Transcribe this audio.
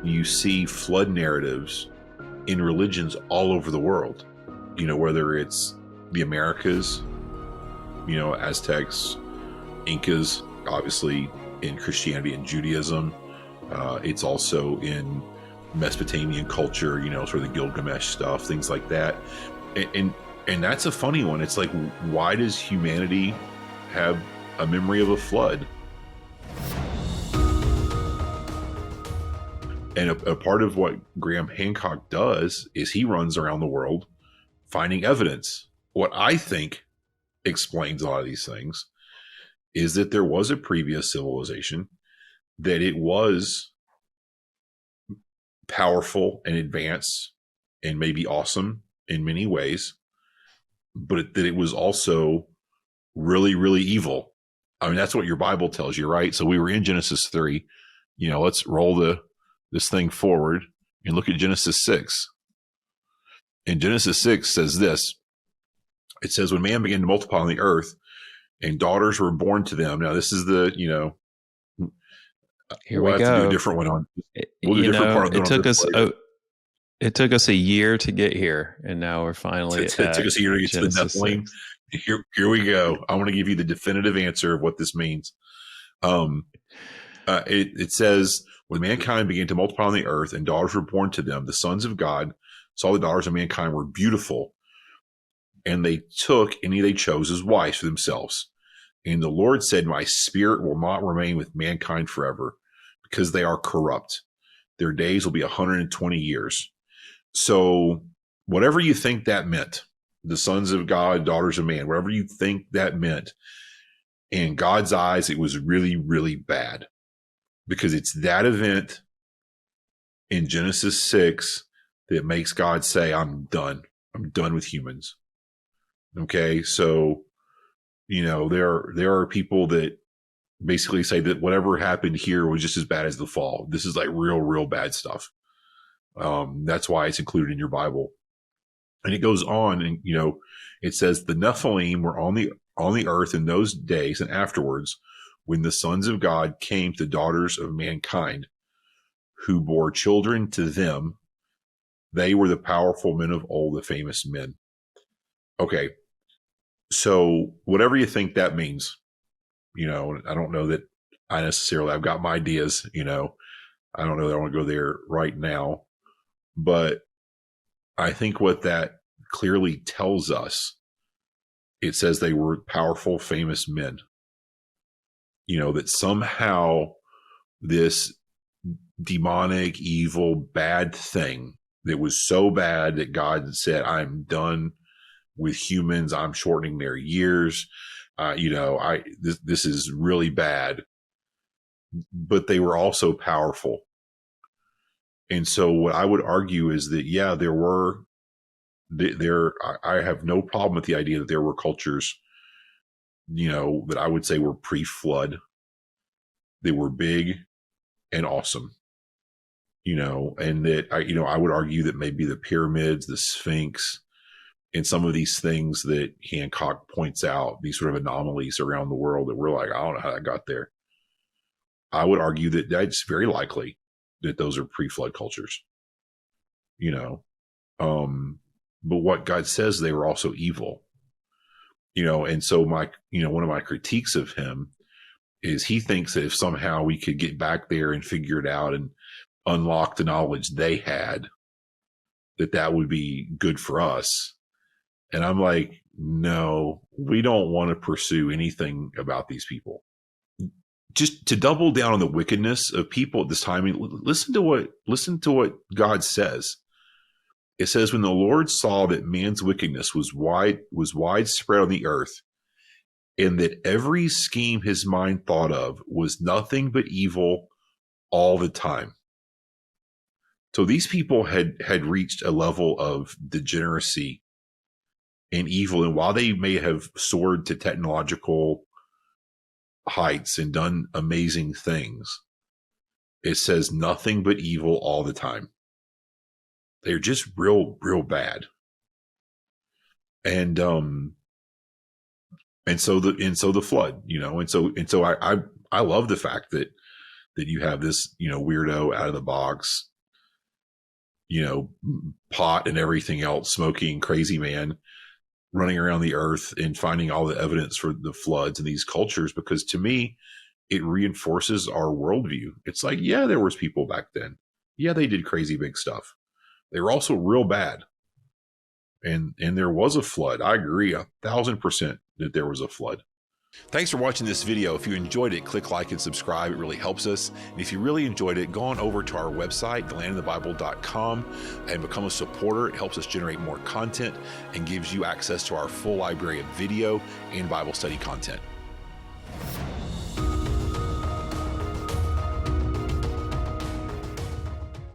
you see flood narratives in religions all over the world, whether it's the Americas, Aztecs, Incas, obviously in Christianity and Judaism. It's also in Mesopotamian culture, sort of the Gilgamesh stuff, things like that. And that's a funny one. It's like, why does humanity have a memory of a flood? And a part of what Graham Hancock does is he runs around the world finding evidence. What I think explains a lot of these things is that there was a previous civilization, that it was powerful and advanced and maybe awesome in many ways, but that it was also really, really evil. I mean, that's what your Bible tells you, right? So we were in Genesis 3. Let's roll this thing forward and look at Genesis 6. And Genesis 6 says this. It says, when man began to multiply on the earth and daughters were born to them. Now, this is the, here we'll we go. Have to do a different one on. We'll do a different part. It took us a year to get here, and now we're finally. It took us a year to get to the Nephilim. Here we go. I want to give you the definitive answer of what this means. It says, when mankind began to multiply on the earth and daughters were born to them, the sons of God saw the daughters of mankind were beautiful, and they took any they chose as wives for themselves. And the Lord said, my spirit will not remain with mankind forever, because they are corrupt. Their days will be 120 years. So whatever you think that meant, the sons of God, daughters of man, whatever you think that meant, in God's eyes, it was really, really bad, because it's that event in Genesis 6 that makes God say, I'm done. I'm done with humans. Okay. So, there are people that basically say that whatever happened here was just as bad as the fall. This is like real, real bad stuff. That's why it's included in your Bible. And it goes on, and it says the Nephilim were on the earth in those days and afterwards, when the sons of God came to daughters of mankind, who bore children to them. They were the powerful men of old, the famous men. Okay, so whatever you think that means, I don't know that I've got my ideas. I don't know that I want to go there right now, but I think what that clearly tells us, it says they were powerful, famous men. That somehow this demonic, evil, bad thing that was so bad that God said, I'm done with humans. I'm shortening their years. This is really bad, but they were also powerful. And so what I would argue is that, yeah, I have no problem with the idea that there were cultures, that I would say were pre-flood. They were big and awesome, and that I would argue that maybe the pyramids, the Sphinx, and some of these things that Hancock points out, these sort of anomalies around the world that we're like, I don't know how that got there. I would argue that that's very likely that those are pre-flood cultures, but what God says, they were also evil, and so one of my critiques of him is he thinks that if somehow we could get back there and figure it out and unlock the knowledge they had, that would be good for us. And I'm like, no, we don't want to pursue anything about these people. Just to double down on the wickedness of people at this time. I mean, listen to what God says. It says, when the Lord saw that man's wickedness was widespread on the earth, and that every scheme his mind thought of was nothing but evil all the time. So these people had reached a level of degeneracy and evil. And while they may have soared to technological heights and done amazing things, it says nothing but evil all the time. They're just real, real bad. And so the flood, and so I love the fact that you have this, weirdo out of the box, pot and everything else, smoking crazy man running around the earth and finding all the evidence for the floods in these cultures, because to me, it reinforces our worldview. It's like, yeah, there was people back then. Yeah, they did crazy big stuff. They were also real bad. And there was a flood. I agree 1,000% that there was a flood. Thanks for watching this video. If you enjoyed it, click like and subscribe. It really helps us. And if you really enjoyed it, go on over to our website, thelandinthebible.com, and become a supporter. It helps us generate more content and gives you access to our full library of video and Bible study content.